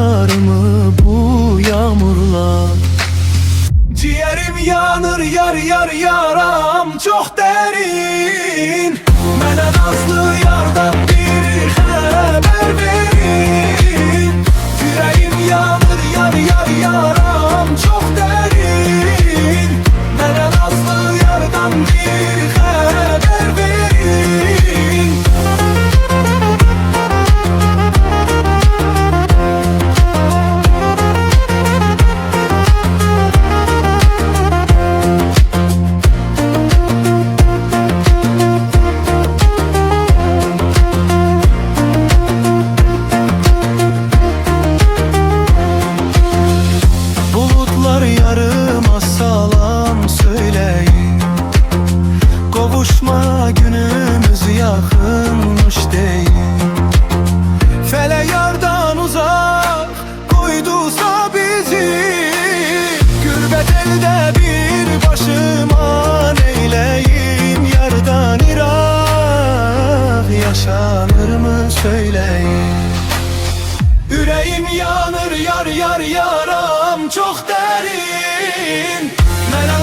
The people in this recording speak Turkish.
yarımı bu yağmurlar. Ciğerim yanır yar yar yaram çok derin. Mənə nazlı yardan bir haber verin. Yüreğim yanır yar yar yaram çok derin. Mənə nazlı yardan bir haber verin. Yarıma salam söyleyin. Kavuşma günümüz yakınmış deyin. Fele yardan uzak koyduysa bizi, gürbet elde bir başıma neyleyim. Yardan Irak yaşanır mı söyleyin. Yüreğim yanır yar yar yaram çok derin. Mənə